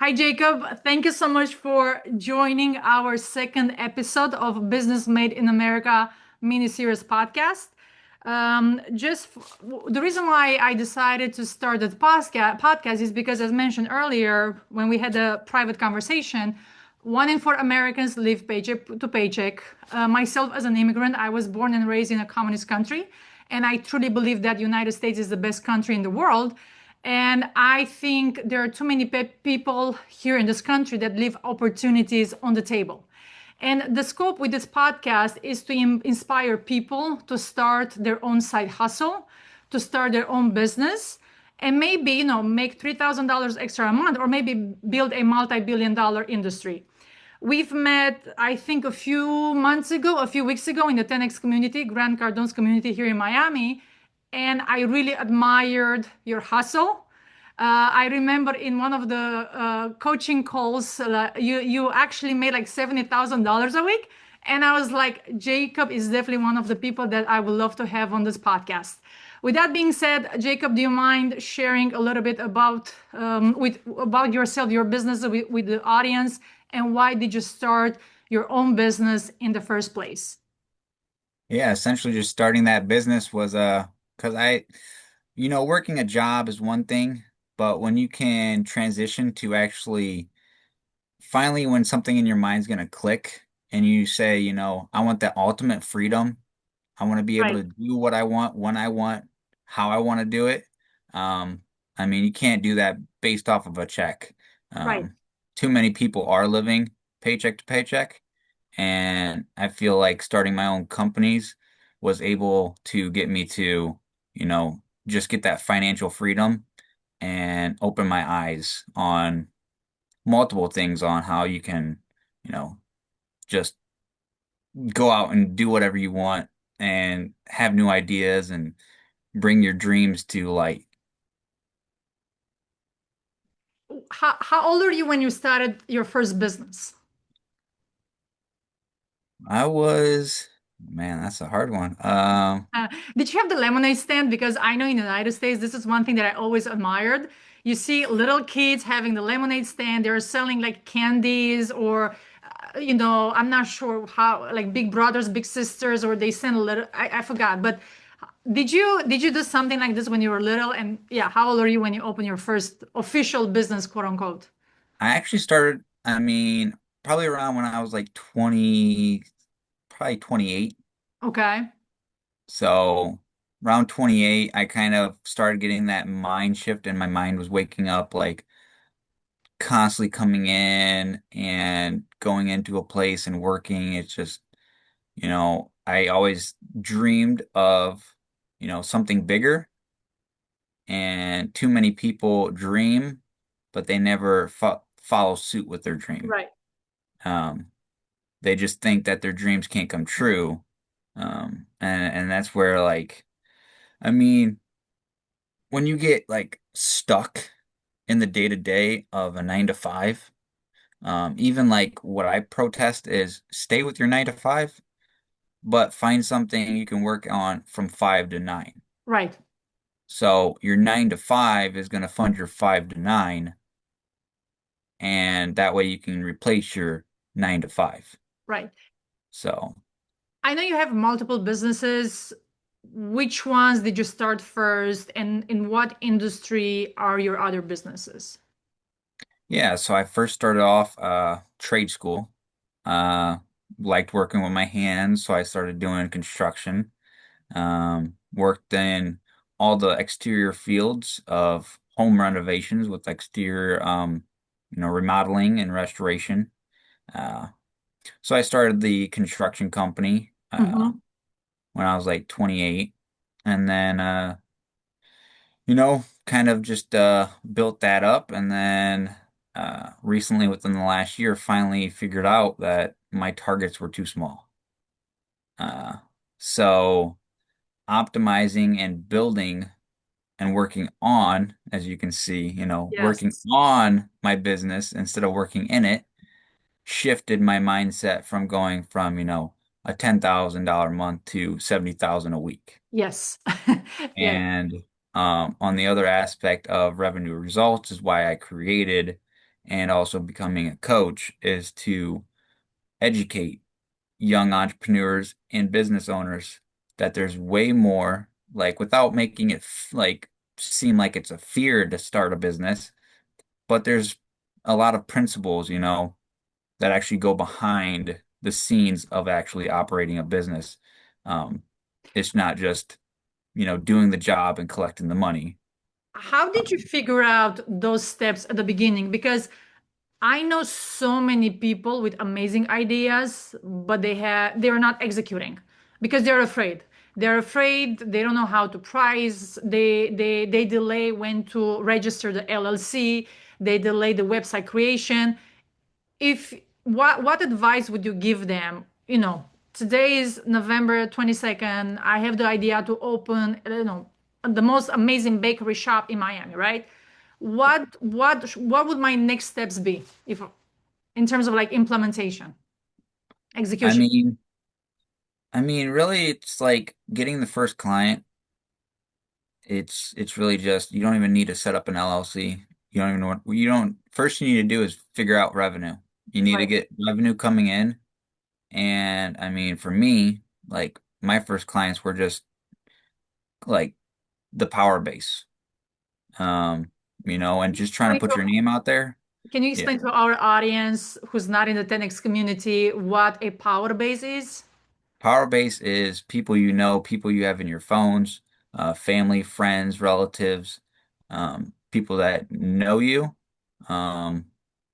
Hi, Jacob. Thank you so much for joining our second episode of Business Made in America mini series podcast. The reason why I decided to start the podcast is because, as mentioned earlier, when we had a private conversation, 1 in 4 Americans live paycheck to paycheck. Myself, as an immigrant, I was born and raised in a communist country, and I truly believe that United States is the best country in the world. And I think there are too many people here in this country that leave opportunities on the table. And the scope with this podcast is to inspire people to start their own side hustle, to start their own business, and maybe, make $3,000 extra a month, or maybe build a multi-billion-dollar industry. We've met, I think, a few weeks ago in the 10X community, Grant Cardone's community here in Miami, and I really admired your hustle. I remember in one of the coaching calls, you actually made like $70,000 a week, and I was like, Jacob is definitely one of the people that I would love to have on this podcast. With that being said, Jacob, do you mind sharing a little bit about yourself, your business with the audience, and why did you start your own business in the first place? Yeah, essentially just starting that business was because working a job is one thing, but when you can transition to actually finally when something in your mind's gonna click and you say, I want that ultimate freedom. I want to be able Right, to do what I want, when I want, how I want to do it. Um, I mean, you can't do that based off of a check. right. Too many people are living paycheck to paycheck. And I feel like starting my own companies was able to get me to, just get that financial freedom and open my eyes on multiple things on how you can, you know, just go out and do whatever you want and have new ideas and bring your dreams to light. How old are you when you started your first business? Man, that's a hard one. Did you have the lemonade stand? Because I know in the United States, this is one thing that I always admired. You see little kids having the lemonade stand. They're selling like candies or, I'm not sure how, like big brothers, big sisters, or they send a little, I forgot. But did you do something like this when you were little? And yeah, how old are you when you opened your first official business, quote unquote? I actually started, probably around when I was like 20, probably 28. Okay. So around 28, I kind of started getting that mind shift and my mind was waking up like constantly coming in and going into a place and working. It's just, I always dreamed of, something bigger, and too many people dream, but they never follow suit with their dream. Right. Um, they just think that their dreams can't come true. And that's where like, I mean, when you get like stuck in the day to day of a 9 to 5, even like what I protest is stay with your 9 to 5, but find something you can work on from 5 to 9. Right. So your 9 to 5 is going to fund your 5 to 9, and that way you can replace your 9 to 5. Right. So I know you have multiple businesses. Which ones did you start first, and in what industry are your other businesses? yeah, so I first started off trade school. Uh, Liked working with my hands, so I started doing construction. Worked in all the exterior fields of home renovations with exterior, remodeling and restoration. Uh, so I started the construction company Hmm. when I was like 28, and then kind of just built that up, and then recently, within the last year, finally figured out that my targets were too small. Uh, so optimizing and building and working on, as you can see, working Yes. on my business instead of working in it shifted my mindset from going from, a $10,000 a month to 70,000 a week. Yes. Yeah. And on the other aspect of revenue results is why I created and also becoming a coach is to educate young entrepreneurs and business owners that there's way more, like without making it like seem like it's a fear to start a business, but there's a lot of principles, that actually go behind the scenes of actually operating a business. Um, it's not just, doing the job and collecting the money. How did you Um, figure out those steps at the beginning? Because I know so many people with amazing ideas, but they're not executing because they're afraid. They're afraid, they don't know how to price, they delay when to register the LLC, they delay the website creation. If what advice would you give them? Today is November 22nd. I have the idea to open, the most amazing bakery shop in Miami, right? What would my next steps be if in terms of like implementation, I execution? mean, really, it's like getting the first client. It's really just you don't even need to set up an LLC. You don't even know you don't. First, you need to do is figure out revenue. You need to Right. get revenue coming in. And for me, like my first clients were just like the power base, and just trying to Explain put your to- name out there. Can you Yeah. explain to our audience who's not in the 10X community what a power base is? Power base is people people you have in your phones, family, friends, relatives, people that know you, um,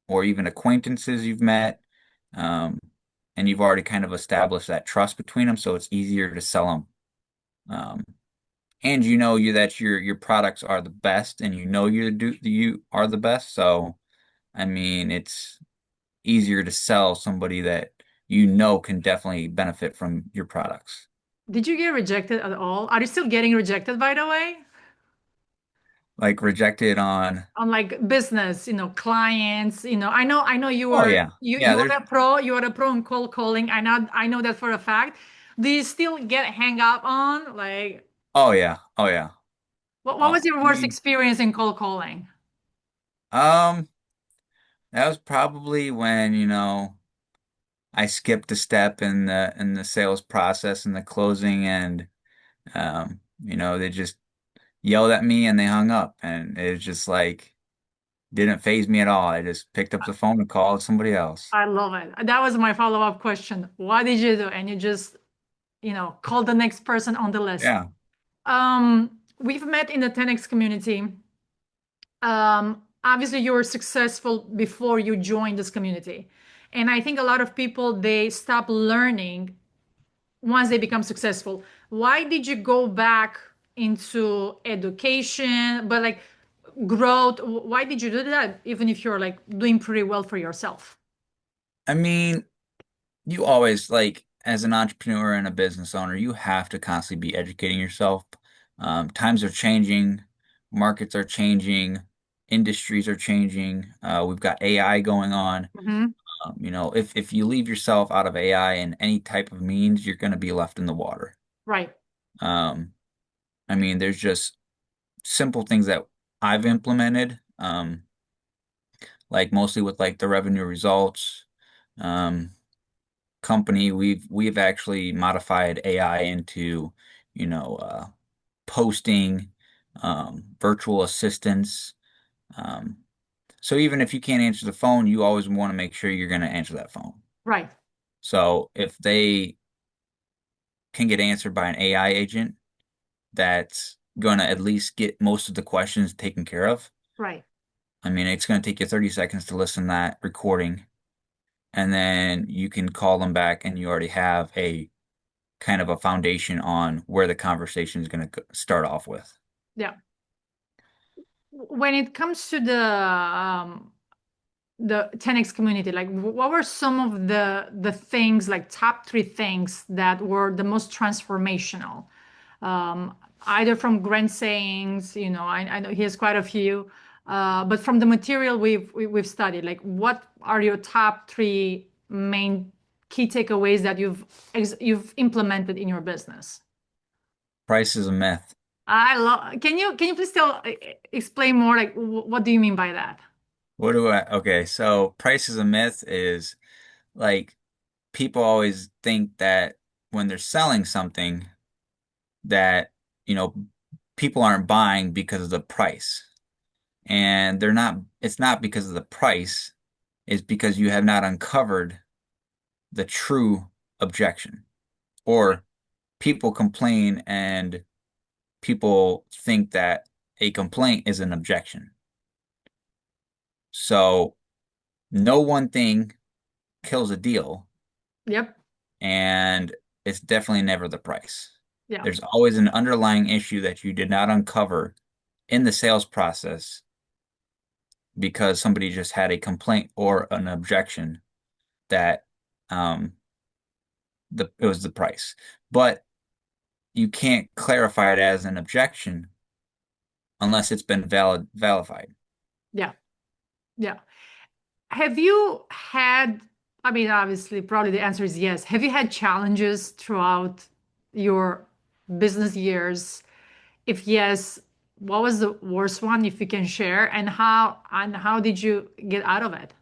or even acquaintances you've met, um, and you've already kind of established that trust between them, so it's easier to sell them. And you that your products are the best, and you are the best. So it's easier to sell somebody that can definitely benefit from your products. Did you get rejected at all? Are you still getting rejected, by the way? Like rejected on. On like business, clients, I know you Oh are yeah, you yeah. you There's. are a pro, you are a pro in cold calling. I know that for a fact. Do you still get hang up on like Oh yeah, oh yeah. what was your I worst mean, experience in cold calling? um, that was probably when I skipped a step in the sales process and the closing, and they just yelled at me and they hung up, and it was just like didn't phase me at all. I just picked up the phone and called somebody else. I love it. That was my follow-up question. What did you do? And you just, call the next person on the list. Yeah. We've met in the 10X community. Obviously you were successful before you joined this community. And I think a lot of people they stop learning once they become successful. Why did you go back into education, but like growth? Why did you do that, even if you're like doing pretty well for yourself? I mean, you always like as an entrepreneur and a business owner, you have to constantly be educating yourself. Times are changing, markets are changing, industries are changing. We've got AI going on. Hmm. If you leave yourself out of AI in any type of means, you're going to be left in the water. Right, Um, there's just simple things that I've implemented, like mostly with like the revenue results. Um, Company, we've actually modified AI into, you know, uh, posting, virtual assistants. Um, so even if you can't answer the phone, you always want to make sure you're going to answer that phone. right, So if they can get answered by an AI agent that's going to at least get most of the questions taken care of, right. it's going to take you 30 seconds to listen to that recording, and then you can call them back and you already have a kind of a foundation on where the conversation is going to start off with. Yeah. When it comes to the 10X community, like what were some of the things, like top three things that were the most transformational? Um, Either from Grant sayings, I know he has quite a few, but from the material we've studied, like what are your top three main key takeaways that you've implemented in your business? Price is a myth. I love. Can you please explain more? Like what do you mean by that? Okay, so price is a myth is like people always think that when they're selling something that, you know, people aren't buying because of the price. And it's not because of the price, it's because you have not uncovered the true objection. Or people complain and people think that a complaint is an objection. So no one thing kills a deal, Yep. and it's definitely never the price. Yeah. There's always an underlying issue that you did not uncover in the sales process because somebody just had a complaint or an objection that um it was the price. But you can't clarify it as an objection unless it's been validated. Yeah. Yeah. Have you had, I mean, obviously, probably the answer is yes. Have you had challenges throughout your business years? If yes, what was the worst one, if you can share, and how did you get out of it?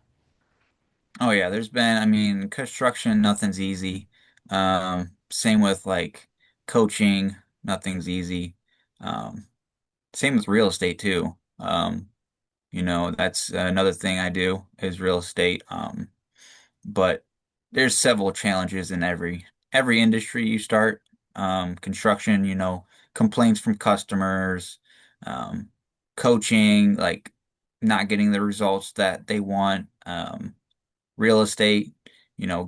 Oh yeah, I mean, construction, nothing's easy. Same with like coaching, nothing's easy. Um, Same with real estate too. That's another thing I do is real estate. But there's several challenges in every industry you start. Construction, complaints from customers, um, coaching, like not getting the results that they want. Real estate,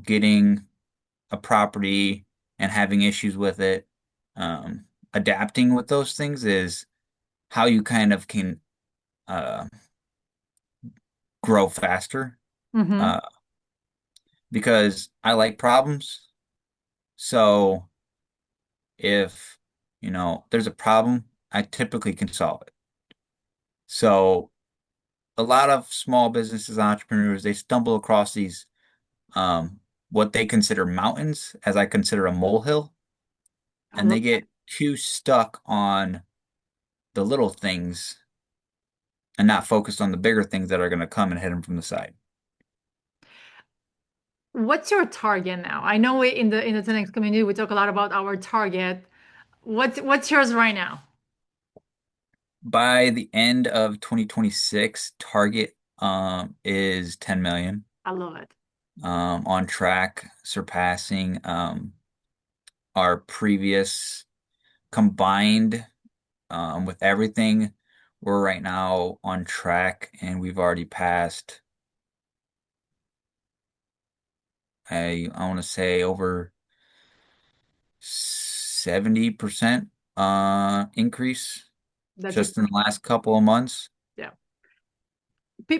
getting a property and having issues with it. Adapting with those things is how you kind of can uh, grow faster. Mm-hmm. Uh, because I like problems. So if, there's a problem, I typically can solve it. So a lot of small businesses, entrepreneurs, they stumble across these what they consider mountains, as I consider a molehill, I and love they get too stuck on the little things and not focused on the bigger things that are going to come and hit them from the side. What's your target now? I know in the 10X community we talk a lot about our target. What's yours right now? By the end of 2026, target is 10 million. I love it. On track, surpassing our previous combined with everything. We're right now on track, and we've already passed. I want to say over 70% increase That's a just in the last couple of months. yeah.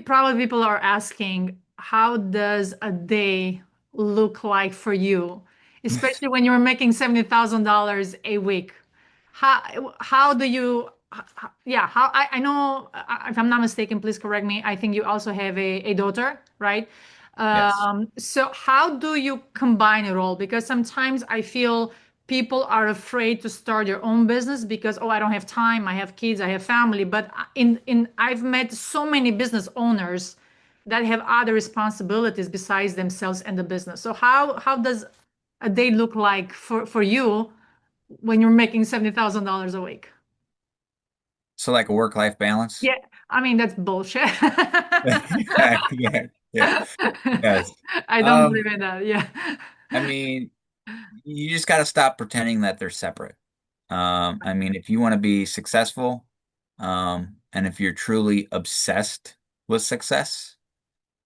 Probably people are asking, how does a day look like for you, especially when you're making $70,000 a week? How do you? Yeah, how I know if I'm not mistaken, please correct me. I think you also have a daughter, right? Yes. So how do you combine it all? Because sometimes I feel people are afraid to start their own business because, oh, I don't have time, I have kids, I have family. But in I've met so many business owners that have other responsibilities besides themselves and the business. So how does a day look like for you when you're making $70,000 a week? So like a work-life balance. Yeah, I mean that's bullshit. Yeah, yeah, yes. I don't Um, believe in that. Yeah. I mean, you just got to stop pretending that they're separate. I mean, if you want to be successful, and if you're truly obsessed with success,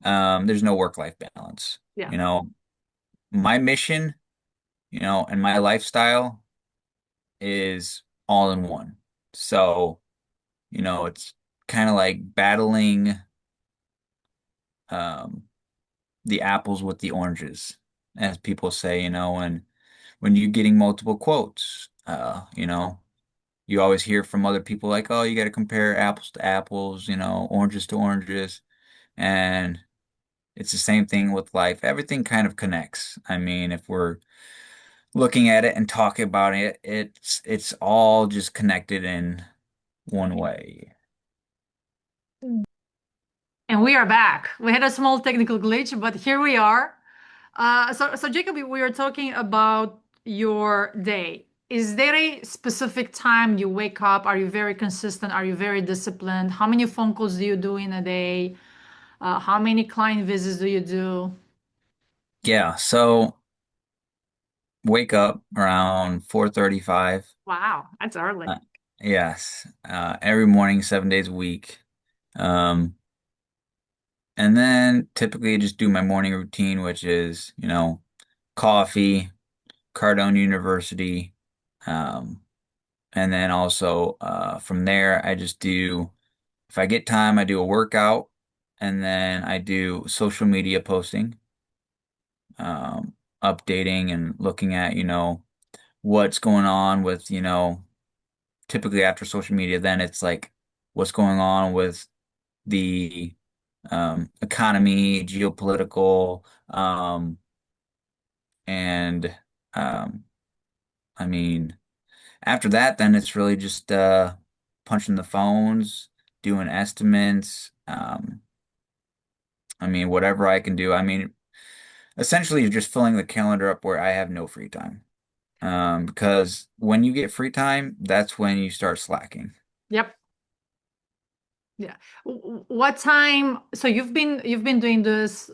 there's no work-life balance. Yeah. You know, my mission, and my lifestyle is all in one. So, it's kind of like battling um, the apples with the oranges, as people say, and when you're getting multiple quotes, you always hear from other people like, oh, you got to compare apples to apples, oranges to oranges. And it's the same thing with life. Everything kind of connects. I mean, if we're looking at it and talking about it, it's all just connected in one way. And we are back. We had a small technical glitch, but here we are. So Jacob, we were talking about your day. Is there a specific time you wake up? Are you very consistent? Are you very disciplined? How many phone calls do you do in a day? How many client visits do you do? Yeah, so wake up around 4:35. Wow, that's early. Uh, yes, every morning, 7 days a week. Um, and then typically just do my morning routine, which is, coffee, Cardone University. Um, and then also from there, I just do, if I get time, I do a workout, and then I do social media posting, updating and looking at, what's going on with, typically after social media, then it's like what's going on with the economy, geopolitical, and um, I mean, after that, then it's really just punching the phones, doing estimates. I mean, whatever I can do. I mean, essentially, you're just filling the calendar up where I have no free time. Because when you get free time, that's when you start slacking. Yep. Yeah. What time? So you've been doing this.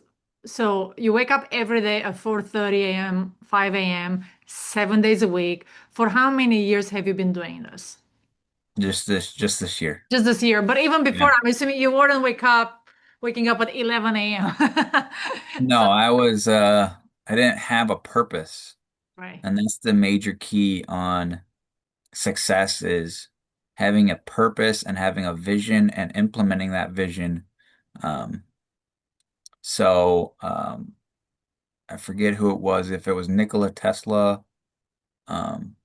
So you wake up every day at 4:30 a.m., 5 a.m., 7 days a week. For how many years have you been doing this? Just this year. Just this year. But even Yeah. before, I'm assuming you wouldn't waking up at 11 a.m. So, No, I didn't have a purpose. right. And that's the major key on success is having a purpose and having a vision and implementing that vision. Um, so I forget who it was, if it was Nikola Tesla. Um,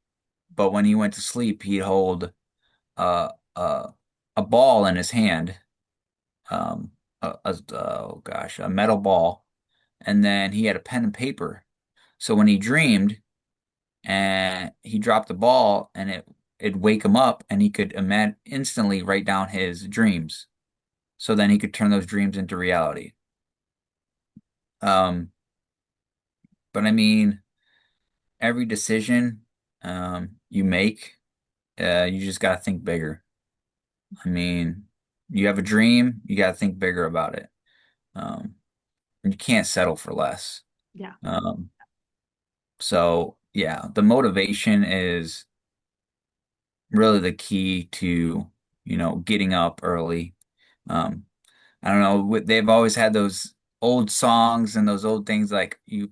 but when he went to sleep, he'd hold uh, uh, a ball in his hand, oh gosh, a metal ball, and then he had a pen and paper. So when he dreamed and he dropped the ball, and it'd wake him up, and he could instantly write down his dreams. So then he could turn those dreams into reality. Um, but I mean, every decision you make, you just got to think bigger. I mean, you have a dream, you got to think bigger about it. Um, you can't settle for less. Yeah. Um, so yeah, the motivation is really the key to, getting up early. Um, I don't know, they've always had those old songs and those old things like you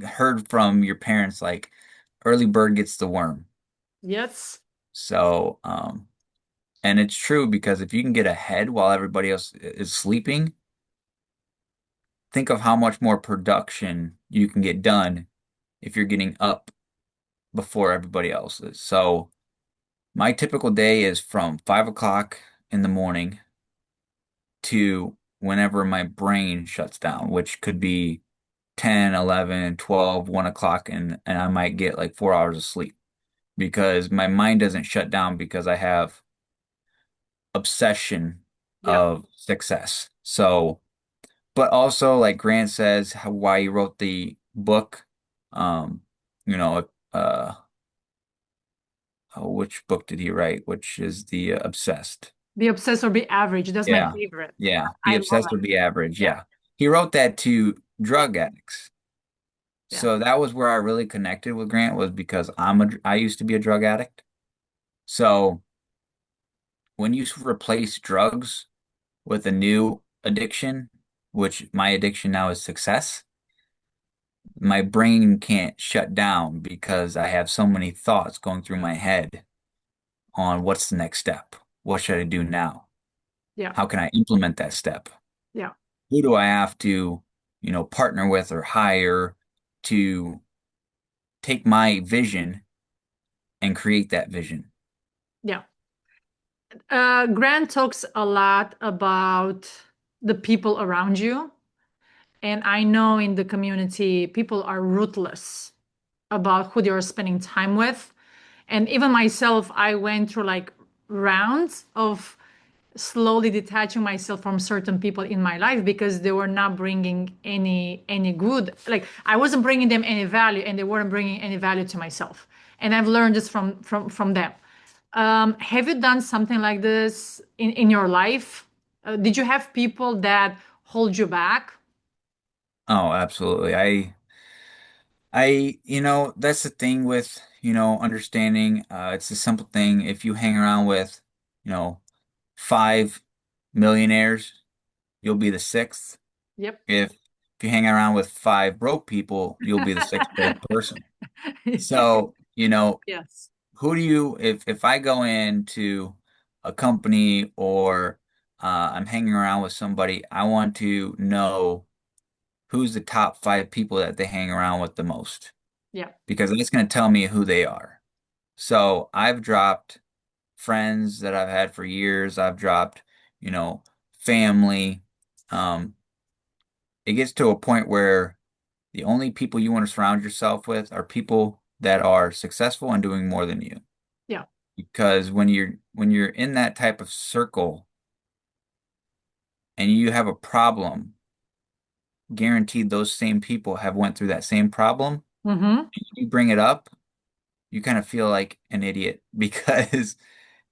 heard from your parents, like early bird gets the worm. Yes. So, and it's true because if you can get ahead while everybody else is sleeping, think of how much more production you can get done if you're getting up before everybody else is. So, my typical day is from 5 o'clock in the morning to whenever my brain shuts down, which could be 10, 11, 12, 1 o'clock, and I might get like 4 hours of sleep because my mind doesn't shut down because I have obsession Yep. of success. So, but also like Grant says, why he wrote the book, um, you know, which book did he write? Which is the Obsessed. Be obsessed or be average. That's my Yeah. favorite. Yeah. Be I love obsessed or it. be average. Yeah. Yeah. He wrote that to drug addicts. Yeah. So that was where I really connected with Grant was because I used to be a drug addict. So when you replace drugs with a new addiction, which my addiction now is success, my brain can't shut down because I have so many thoughts going through my head on what's the next step? What should I do now? Yeah. How can I implement that step? Yeah. Who do I have to, partner with or hire to take my vision and create that vision? Yeah. Grant talks a lot about the people around you. And I know in the community, people are ruthless about who they're spending time with. And even myself, I went through like rounds of slowly detaching myself from certain people in my life because they were not bringing any good. Like I wasn't bringing them any value, and they weren't bringing any value to myself. And I've learned this from them. Have you done something like this in your life? Did you have people that hold you back? Oh, absolutely. That's the thing with, understanding. It's a simple thing. If you hang around with, you know, five millionaires, you'll be the sixth. Yep. If you hang around with five broke people, you'll be the sixth broke person. So, Yes. who do you, if I go into a company or I'm hanging around with somebody, I want to know who's the top five people that they hang around with the most, Yeah. because it's going to tell me who they are. So I've dropped friends that I've had for years. I've dropped, family. Um, it gets to a point where the only people you want to surround yourself with are people that are successful and doing more than you. Yeah. Because when you're in that type of circle and you have a problem, guaranteed those same people have went through that same problem. Mm-hmm. You bring it up, you kind of feel like an idiot because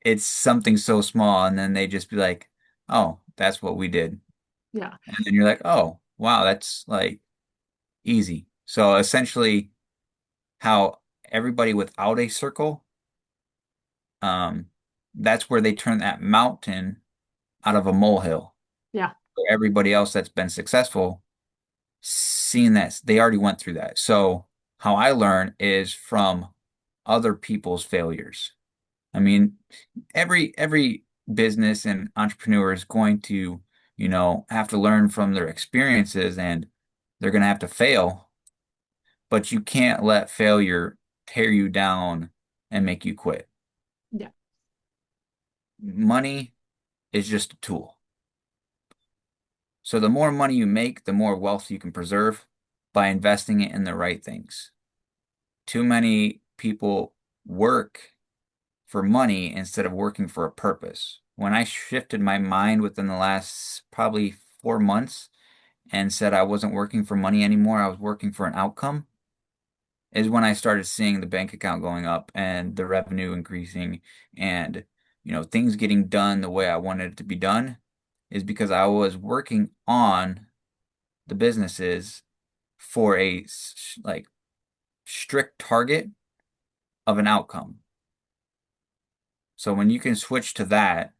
it's something so small, and then they just be like, "Oh, that's what we did." Yeah. And then you're like, "Oh, wow, that's like easy." So essentially how everybody without a circle, um, that's where they turn that mountain out of a molehill. Yeah. Everybody else that's been successful, seeing that they already went through that. So how I learn is from other people's failures. I mean, every business and entrepreneur is going to, have to learn from their experiences, and they're going to have to fail, but you can't let failure tear you down and make you quit. Yeah. Money is just a tool. So the more money you make, the more wealth you can preserve by investing it in the right things. Too many people work for money instead of working for a purpose. When I shifted my mind within the last probably 4 months and said I wasn't working for money anymore, I was working for an outcome, is when I started seeing the bank account going up and the revenue increasing and, things getting done the way I wanted it to be done, is because I was working on the businesses for a like strict target of an outcome. So when you can switch to that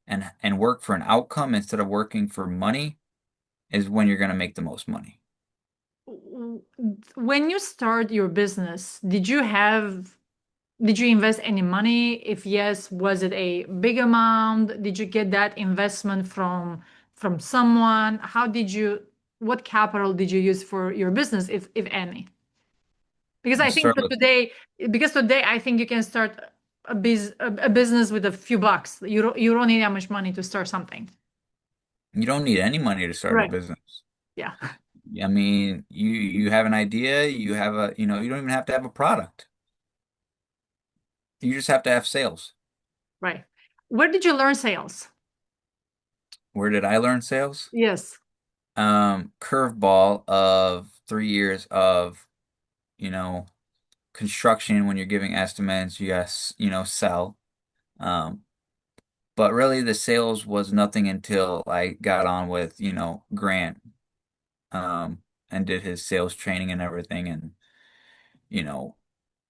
and work for an outcome instead of working for money, is when you're going to make the most money. When you start your business, did you invest any money? If yes, was it a big amount? Did you get that investment from someone? What capital did you use for your business, if any? Because I I think start that with today I think you can start a business with a few bucks. You don't need that much money to start something. You don't need any money to start a Right. business. Yeah. I mean, you have an idea, you don't even have to have a product. You just have to have sales. Right. Where did you learn sales? Where did I learn sales? Yes. Curveball of 3 years of, you know, construction. When you're giving estimates, you guys, sell. Um, but really the sales was nothing until I got on with, Grant, and did his sales training and everything. And, you know,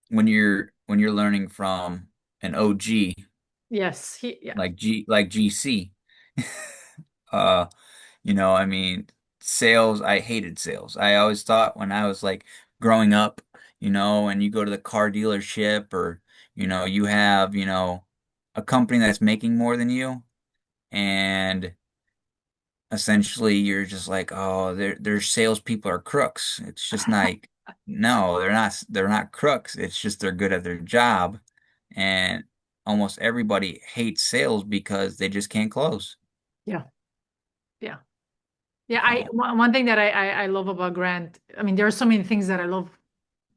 when you're learning from an OG Yes. Yeah. like GC, uh, I mean, sales, I hated sales. I always thought when I was like growing up, and you go to the car dealership or, you have, a company that's making more than you, and essentially you're just like, oh, their salespeople are crooks. It's just like, no, they're not crooks. It's just they're good at their job. And almost everybody hates sales because they just can't close. Yeah. Yeah. Yeah. So One thing that I love about Grant, I mean, there are so many things that I love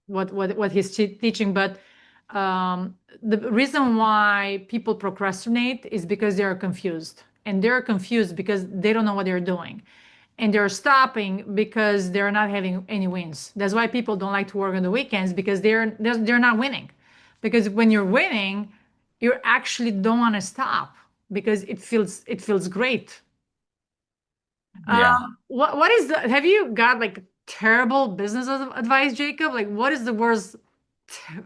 what he's teaching, but the reason why people procrastinate is because they are confused. and they're confused because they don't know what they're doing. And they're stopping because they're not having any wins. That's why people don't like to work on the weekends because they're not winning. Because when you're winning, you actually don't want to stop because it feels great. Yeah. What is the have you got like terrible business advice, Jacob? Like what is the worst t-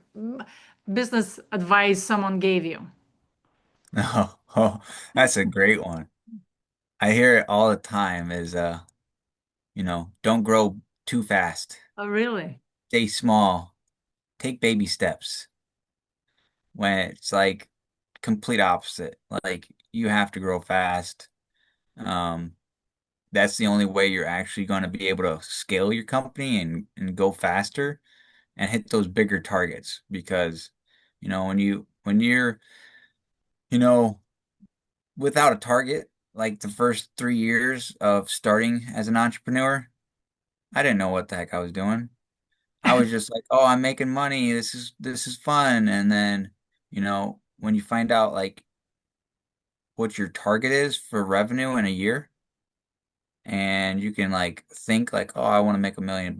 business advice someone gave you? Oh, oh, that's a great one. I hear it all the time is don't grow too fast. Oh, really? Stay small. Take baby steps. When it's like complete opposite. Like you have to grow fast. Um, that's the only way you're actually going to be able to scale your company and go faster and hit those bigger targets because when you're you know without a target, like the first 3 years of starting as an entrepreneur, I didn't know what the heck I was doing. I was just like, oh, I'm making money. This is fun. And then, when you find out like what your target is for revenue in a year, and you can like think like, oh, I want to make $1 million.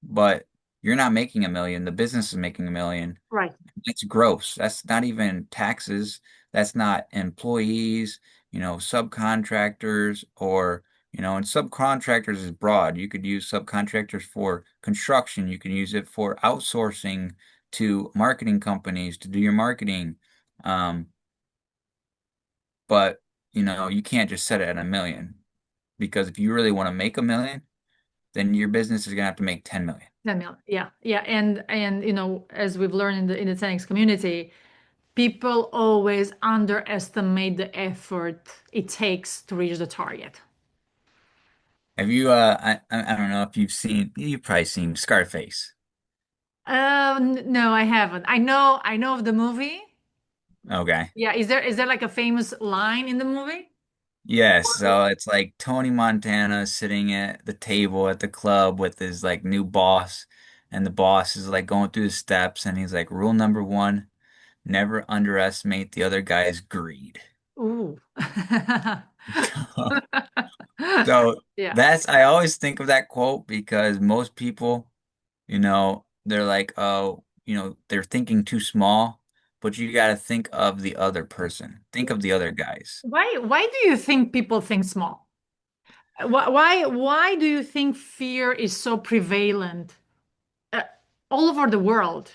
But you're not making 1 million. The business is making 1 million. Right. It's gross. That's not even taxes. That's not employees, subcontractors and subcontractors is broad. You could use subcontractors for construction. You can use it for outsourcing to marketing companies to do your marketing. Um, but, you can't just set it at 1 million because if you really want to make 1 million, then your business is going to have to make 10 million. 10 million. Yeah. Yeah. And as we've learned in the 10X community, people always underestimate the effort it takes to reach the target. Have you, I don't know if you've probably seen Scarface. No, I haven't. I know of the movie. Okay. Yeah, is there like a famous line in the movie? Yes, so it's like Tony Montana sitting at the table at the club with his like new boss, and the boss is like going through the steps, and he's like, rule number one, never underestimate the other guy's greed. Ooh. So Yeah, I always think of that quote because most people, they're like, oh, they're thinking too small, but you got to think of the other person. Think of the other guys. why do you think people think small? Why do you think fear is so prevalent uh, all over the world?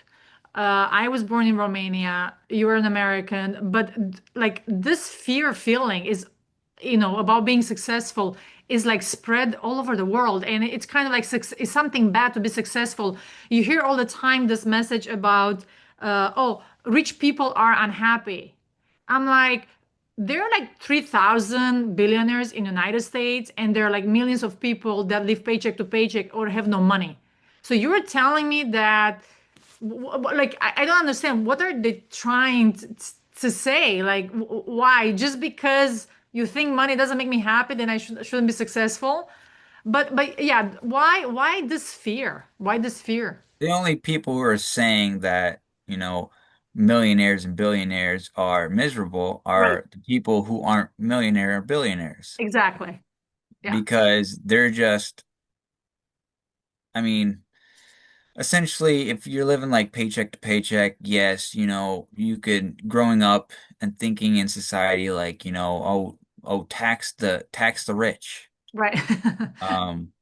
I was born in Romania. You're an American, but like this fear feeling is, about being successful is like spread all over the world, and it's kind of like it's something bad to be successful. You hear all the time this message about, oh, rich people are unhappy. I'm like, there are like 3,000 billionaires in the United States, and there are like millions of people that live paycheck to paycheck or have no money. So you're telling me that, like, I don't understand. What are they trying to say? Like, why? Just because you think money doesn't make me happy, then I shouldn't be successful? But yeah, why this fear? Why this fear? The only people who are saying that, millionaires and billionaires are miserable Right. are the people who aren't millionaire or billionaires Exactly. Yeah. because they're just, I mean, essentially, if you're living like paycheck to paycheck, yes, you could growing up and thinking in society like, oh, tax the rich. Right. Um,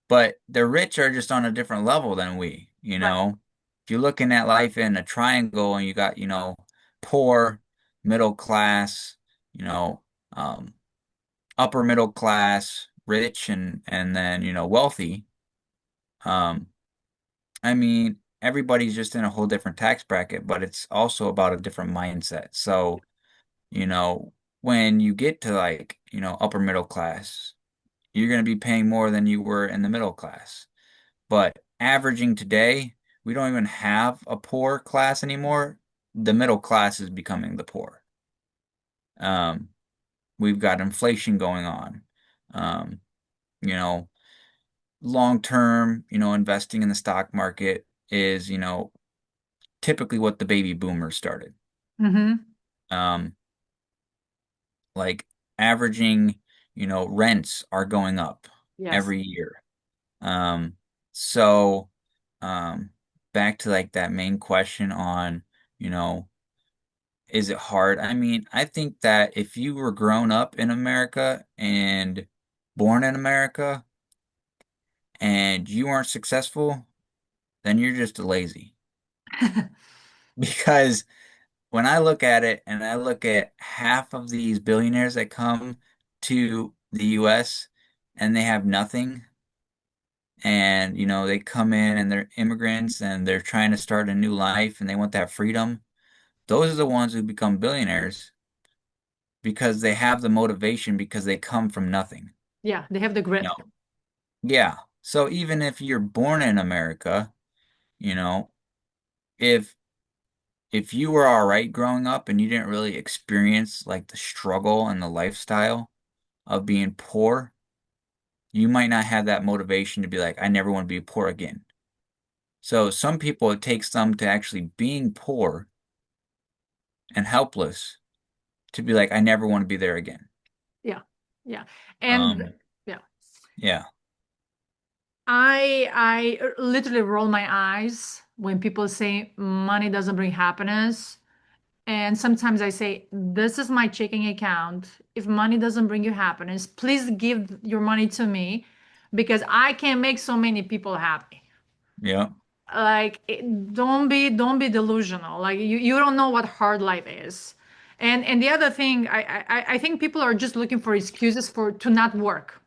but the rich are just on a different level than we. Right. If you're looking at life in a triangle and you got, poor, middle class, you know, um, upper middle class, rich and then, wealthy, um, I mean, everybody's just in a whole different tax bracket, but it's also about a different mindset. So, you know, when you get to like, upper middle class, you're going to be paying more than you were in the middle class. But averaging today, we don't even have a poor class anymore. The middle class is becoming the poor. Um, we've got inflation going on. Um, you know, long term, investing in the stock market is, typically what the baby boomers started. Mm-hmm. Um, like averaging, rents are going up Yes. every year. Um, so, um, back to like that main question on, you know, is it hard? I mean, I think that if you were grown up in America and born in America and you weren't successful, then you're just lazy. Because when I look at it and I look at half of these billionaires that come to the US and they have nothing, and they come in and they're immigrants and they're trying to start a new life and they want that freedom, those are the ones who become billionaires because they have the motivation because they come from nothing. Yeah, they have the You grit. know, yeah. So even if you're born in America, you know, if if you were all right growing up and you didn't really experience like the struggle and the lifestyle of being poor, you might not have that motivation to be like, I never want to be poor again. So some people, it takes them to actually being poor and helpless to be like, I never want to be there again. Yeah. Yeah. And Um, yeah, yeah, I literally roll my eyes when people say money doesn't bring happiness. And sometimes I say, this is my checking account. If money doesn't bring you happiness, please give your money to me because I can make so many people happy. yeah, Like don't be delusional. Like you don't know what hard life is. And the other thing, I think people are just looking for excuses for to not work.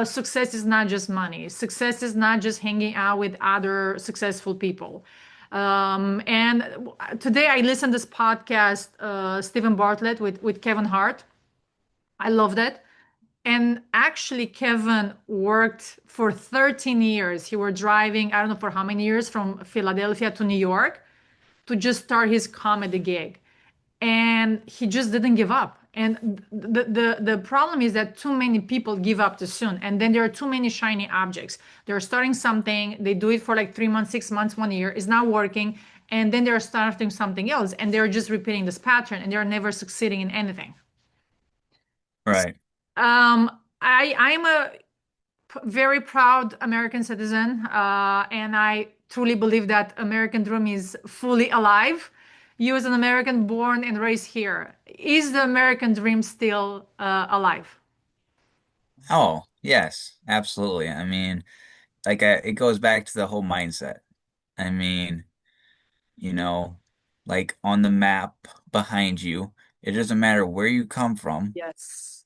Success is not just money. Success is not just hanging out with other successful people. And today I listened to this podcast, Stephen Bartlett with Kevin Hart. I loved it. And actually, Kevin worked for 13 years. He were driving, I don't know for how many years, from Philadelphia to New York to just start his comedy gig. And he just didn't give up. And the problem is that too many people give up too soon. And then there are too many shiny objects. They're starting something, they do it for like 3 months, 6 months, 1 year, it's not working. And then they're starting something else and they're just repeating this pattern and they're never succeeding in anything. right. Um, I'm a very proud American citizen, and I truly believe that American dream is fully alive. You, as an American born and raised here, is the American dream still alive? Oh, yes, absolutely. I mean, like it goes back to the whole mindset. I mean, you know, like on the map behind you, it doesn't matter where you come from. Yes.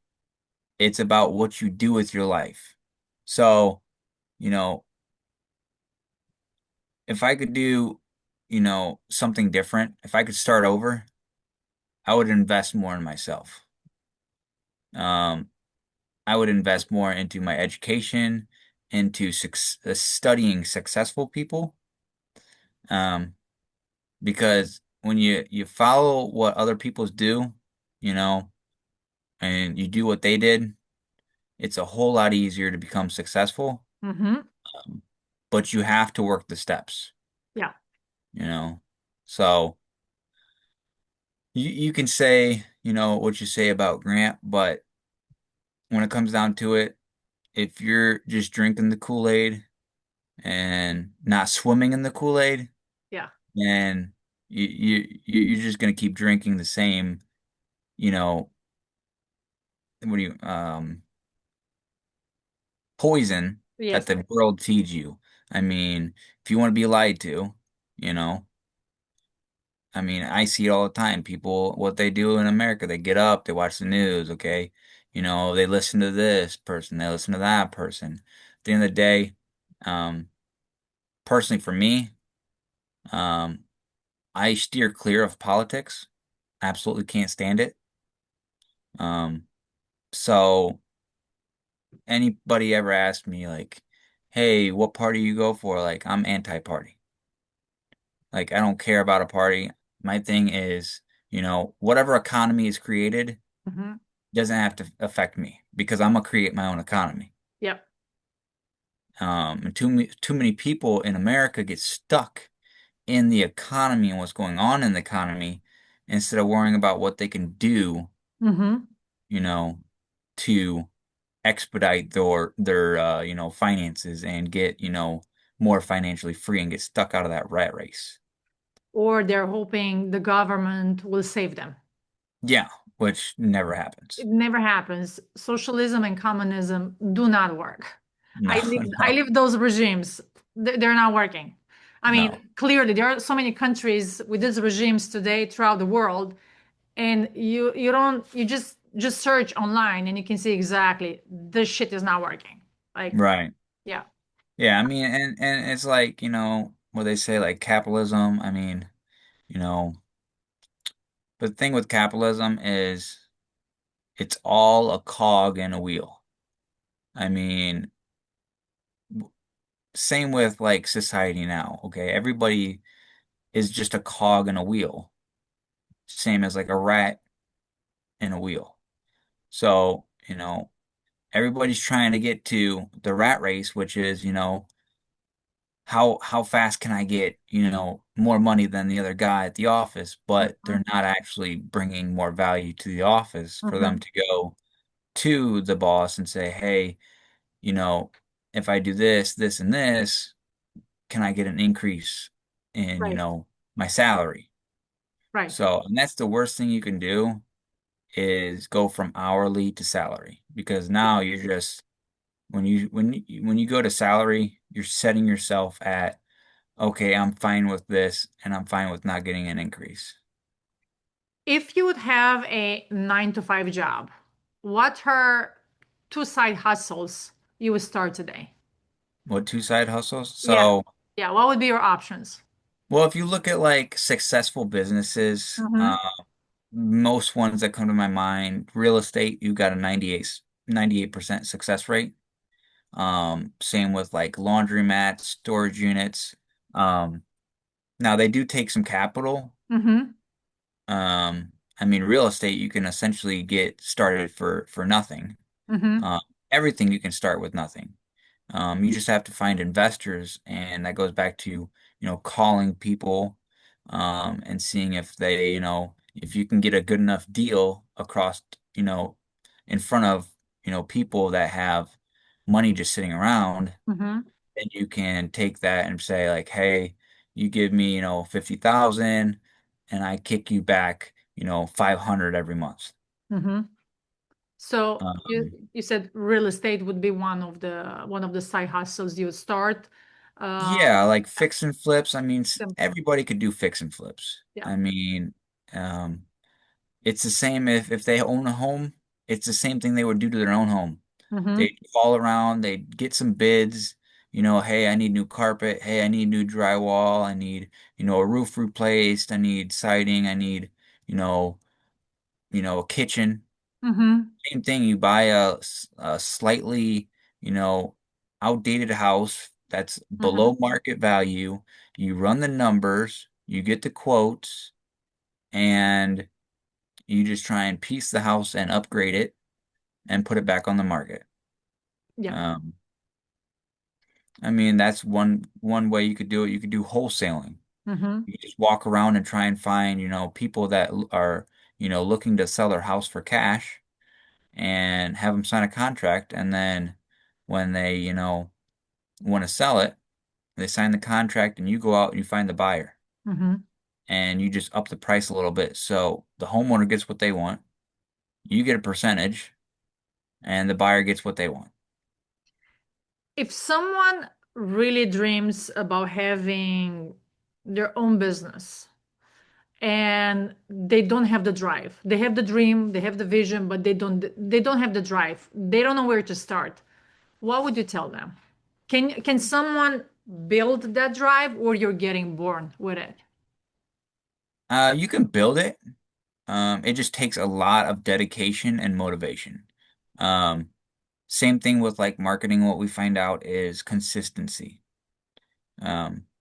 It's about what you do with your life. So, you know, if I could do, something different, if I could start over, I would invest more in myself. Um, I would invest more into my education, into studying successful people. Um, because when you follow what other people's do, you know, and you do what they did, it's a whole lot easier to become successful. Mm-hmm. Um, but you have to work the steps, Yeah. you know. So you can say, what you say about Grant, but when it comes down to it, if you're just drinking the Kool-Aid and not swimming in the Kool-Aid, Yeah. then you're just gonna keep drinking the same, you know, what do you poison that Yes. the world feeds you. I mean, if you want to be lied to, you know, I mean, I see it all the time. People, what they do in America, they get up, they watch the news, okay? They listen to this person, they listen to that person. At the end of the day, um, personally for me, um, I steer clear of politics. Absolutely can't stand it. Um, so anybody ever asked me like, hey, what party you go for? Like, I'm anti-party. Like, I don't care about a party. My thing is, whatever economy is created Mm-hmm. doesn't have to affect me because I'm gonna create my own economy. Yep. And too many people in America get stuck in the economy and what's going on in the economy instead of worrying about what they can do Mm-hmm. you know, to expedite their finances and get, more financially free and get stuck out of that rat race. Or they're hoping the government will save them. Yeah, which never It happens. never happens. Socialism and communism do not work. No, I no, live those regimes. They're not working. I mean, no. clearly there are so many countries with these regimes today throughout the world, and you don't you just search online and you can see exactly this shit is not working. Like, Right. yeah. Yeah, I mean, and it's like, what they say, like capitalism. I mean, you know, but the thing with capitalism is it's all a cog in a wheel. I mean, same with like society now, okay? Everybody is just a cog in a wheel, same as like a rat in a wheel. So, everybody's trying to get to the rat race, which is, how fast can I get, more money than the other guy at the office, but Mhm, they're not actually bringing more value to the office for them mhm. to go to the boss and say, hey, you know, if I do this, this, and this, can I get an increase in, Right, my salary? right. So, and that's the worst thing you can do is go from hourly to salary because now you're just when you go to salary, you're setting yourself at okay, I'm fine with this and I'm fine with not getting an increase. If you would have a 9 to 5 job, what are two side hustles you would start today? What two side hustles? Yeah. So, Yeah. What would be your options? well, if you look at like successful businesses, Mm-hmm. most ones that come to my mind, real estate, you got a 98% success rate. Same with like laundromats, storage units. Um, Now they do take some capital. Mm-hmm. I mean, real estate you can essentially get started for nothing. Mm-hmm. Uh, Everything you can start with nothing. You just have to find investors, and that goes back to, calling people, and seeing if they, if you can get a good enough deal across, you know, in front of, people that have money just sitting around, Mm-hmm. then you can take that and say like, hey, you give me, 50,000 and I kick you back, 500 every month. Mm-hmm. So you Um, you said real estate would be one of the side hustles you would start. Uh, yeah, like fix and flips. I mean, sim- everybody could do fix and flips. yeah. I mean, um, it's the same if they own a home, it's the same thing they would do to their own home. Mm-hmm. They'd call around, they'd get some bids, hey, I need new carpet, hey, I need new drywall, I need, a roof replaced, I need siding, I need, you know, a kitchen. Mm-hmm. Same thing, you buy a slightly, you know, outdated house that's Mm-hmm. below market value, you run the numbers, you get the quotes, and you just try and piece the house and upgrade it and put it back on the market. Yeah. Um, I mean, that's one way you could do it. You could do wholesaling. Mm-hmm. You just walk around and try and find, people that are, looking to sell their house for cash and have them sign a contract. And then when they, want to sell it, they sign the contract and you go out and you find the buyer Mm-hmm. and you just up the price a little bit. So the homeowner gets what they want, you get a percentage, and the buyer gets what they want. If someone really dreams about having their own business and they don't have the drive, they have the dream, they have the vision, but they don't have the drive, they don't know where to start, what would you tell them? Can someone build that drive, or you're getting born with it? You can build it. It just takes a lot of dedication and motivation. Um, Same thing with like marketing. What we find out is consistency.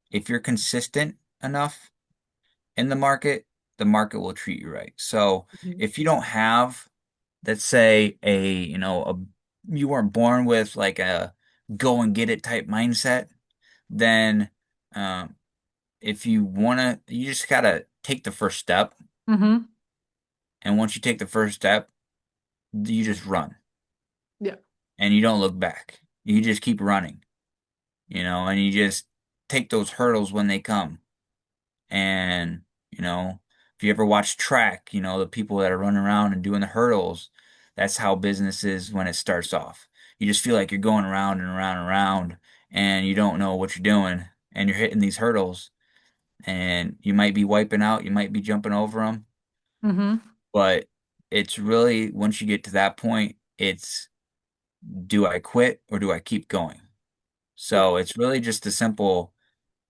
If you're consistent enough in the market will treat you right. So Mhm. if you don't have, let's say you weren't born with like a go and get it type mindset, then um, if you wanna, you just gotta take the first step. Mm-hmm. And once you take the first step, you just run Yeah. and you don't look back. You just keep running, and you just take those hurdles when they come. And, if you ever watch track, the people that are running around and doing the hurdles, that's how business is when it starts off. You just feel like you're going around and around and around and you don't know what you're doing and you're hitting these hurdles and you might be wiping out, you might be jumping over them, Mm-hmm. but it's really, once you get to that point, it's do I quit or do I keep going? Yeah. So it's really just a simple,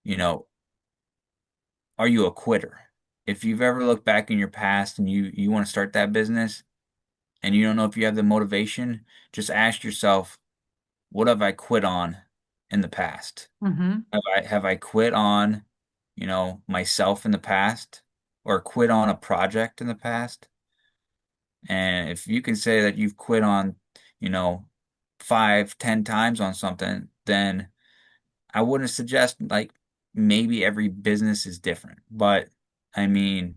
you know, are you a quitter? If you've ever looked back in your past and you want to start that business and you don't know if you have the motivation, just ask yourself, what have I quit on in the past? Mm-hmm. Have I quit on, myself in the past or quit on a project in the past? And if you can say that you've quit on, you know, 5, 10 times on something, then I wouldn't suggest like maybe every business is different. But I mean,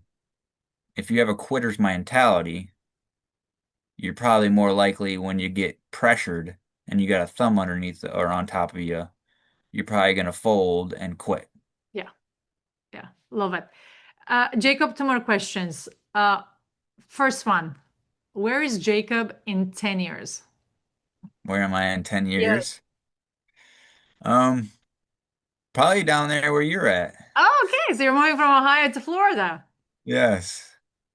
if you have a quitter's mentality, you're probably more likely when you get pressured and you got a thumb underneath or on top of you, you're probably going to fold and quit. Yeah. Yeah. Love it. Jacob, two more questions. First one, where is Jacob in 10 years? Where am I in 10 Yes. years? Um, Probably down there where you're at. Oh, okay. So you're moving from Ohio to Florida. Yes.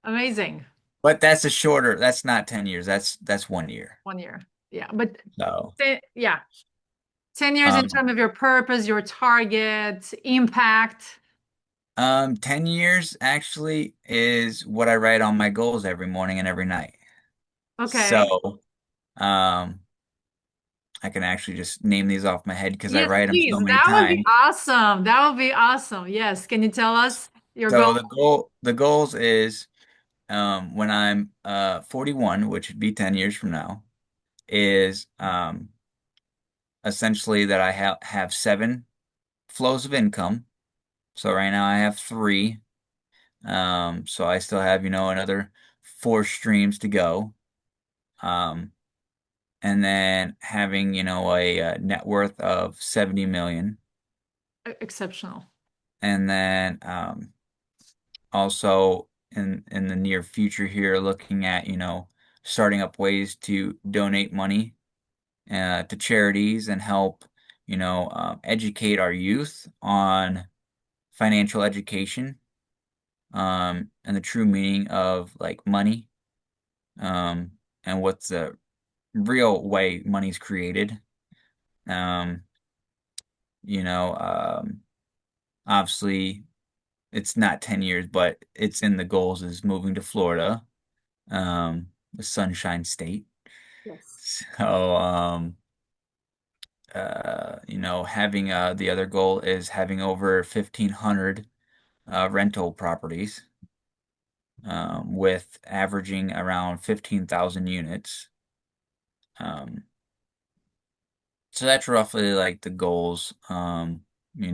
Amazing. But that's not 10 years. That's 1 year. 1 year. Yeah. But So, yeah, 10 years in um, terms of your purpose, your target, impact. 10 years actually is what I write on my goals every morning and every night. Okay. So, um, I can actually just name these off my head because I Yes, write them so please. many That would be times. awesome. That would be awesome. Yes. Can you tell us your goal? So the goals is when I'm 41, which would be 10 years from now, is essentially that I have seven flows of income. So right now I have three. So I still have, another four streams to go. Um, and then having, a net worth of 70 million. Exceptional. And then also in the near future here, looking at, starting up ways to donate money to charities and help, educate our youth on financial education and the true meaning of like money um, and what's the real way money's created. Um, you know, um, Obviously it's not 10 years, but it's in the goals is moving to Florida, the Sunshine State. Yes. So, having the other goal is having over 1,500 rental properties, with averaging around 15,000 units. Um, so that's roughly like the goals. You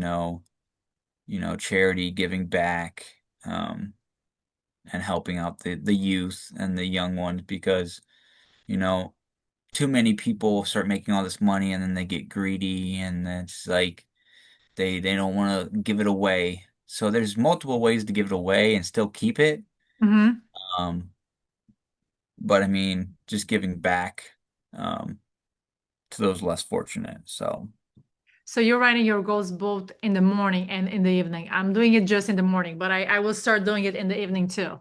know, Charity, giving back, and helping out the youth and the young ones because, you know, too many people start making all this money and then they get greedy and it's like they don't want to give it away. So there's multiple ways to give it away and still keep it. Hmm. Um, but I mean, just giving back um, to those less fortunate. So So you're writing your goals both in the morning and in the evening. I'm doing it just in the morning, but I will start doing it in the evening too.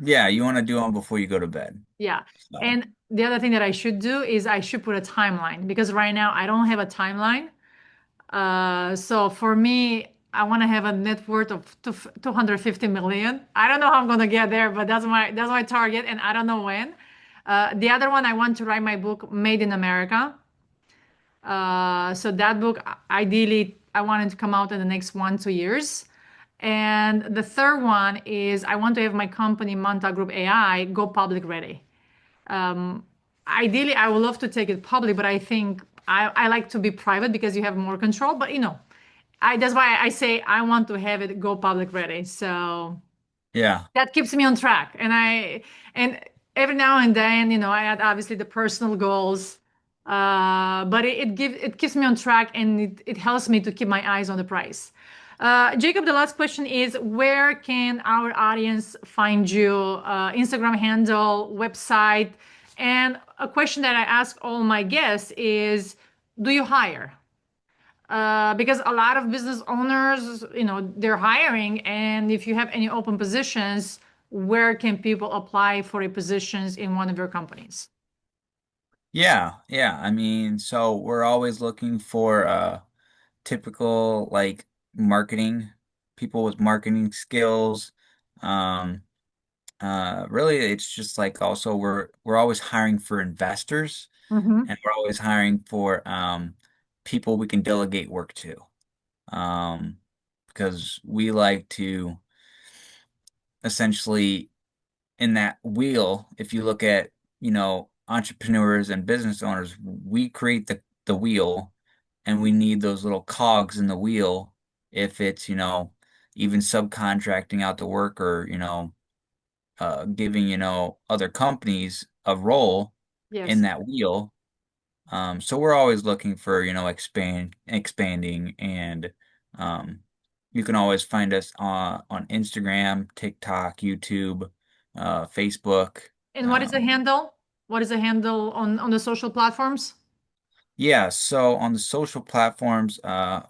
yeah, you want to do them before you go to bed. Yeah. So And the other thing that I should do is I should put a timeline because right now I don't have a timeline. So for me, I want to have a net worth of 250 million. I don't know how I'm going to get there, but that's my target, and I don't know when. The other one, I want to write my book, Made in America. So that book, ideally, I want it to come out in the next 1, 2 years. And the third one is I want to have my company, Manta Group AI, go public ready. Ideally, I would love to take it public, but I think I like to be private because you have more control. But that's why I say I want to have it go public ready. So yeah, that keeps me on track. And every now and then, I add obviously the personal goals, but it keeps me on track, and it helps me to keep my eyes on the price. Jacob, the last question is, where can our audience find you? Instagram handle, website, and a question that I ask all my guests is, do you hire? Because a lot of business owners, they're hiring, and if you have any open positions, where can people apply for a positions in one of your companies? Yeah, yeah. I mean, so we're always looking for typical like marketing people with marketing skills. Um, really, it's just like also we're always hiring for investors, Hmm. and we're always hiring for people we can delegate work to. Um, because we like to essentially in that wheel, if you look at, entrepreneurs and business owners, we create the wheel and we need those little cogs in the wheel if it's, even subcontracting out the work or, giving, other companies a role in Yes. that wheel. So we're always looking for, expanding and um, you can always find us on Instagram, TikTok, YouTube, Facebook. And what is the Um, handle? What is the handle on the social platforms? yeah, so on the social platforms,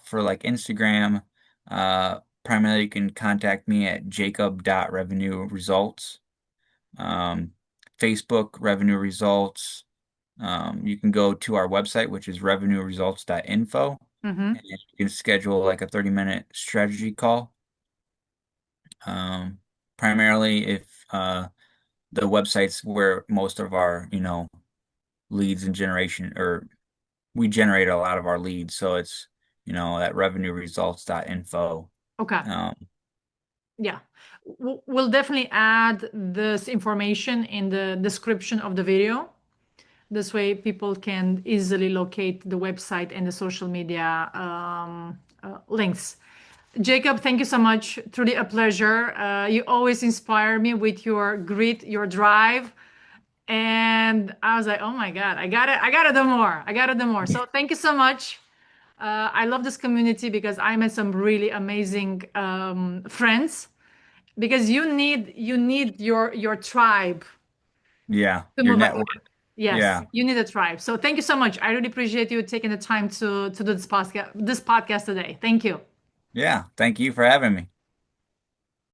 for like Instagram, primarily you can contact me at jacob.revenue results. Facebook revenue results. You can go to our website, which is revenueresults.info, Hmm. and you can schedule like a 30-minute strategy call. Um, Primarily if the website's where most of our, leads and generation, or we generate a lot of our leads. So it's, at revenueresults.info. Okay. Um, Yeah. We'll definitely add this information in the description of the video. This way, people can easily locate the website and the social media links. Jacob, thank you so much. Truly a pleasure. You always inspire me with your grit, your drive. And I was like, oh my God, I gotta do more. I gotta do more. So thank you so much. I love this community because I met some really amazing friends. Because you need your tribe yeah, to your move ahead. network. Yes, Yeah. you need a tribe. So thank you so much. I really appreciate you taking the time to do this podcast today. Thank you. Yeah. Thank you for having me.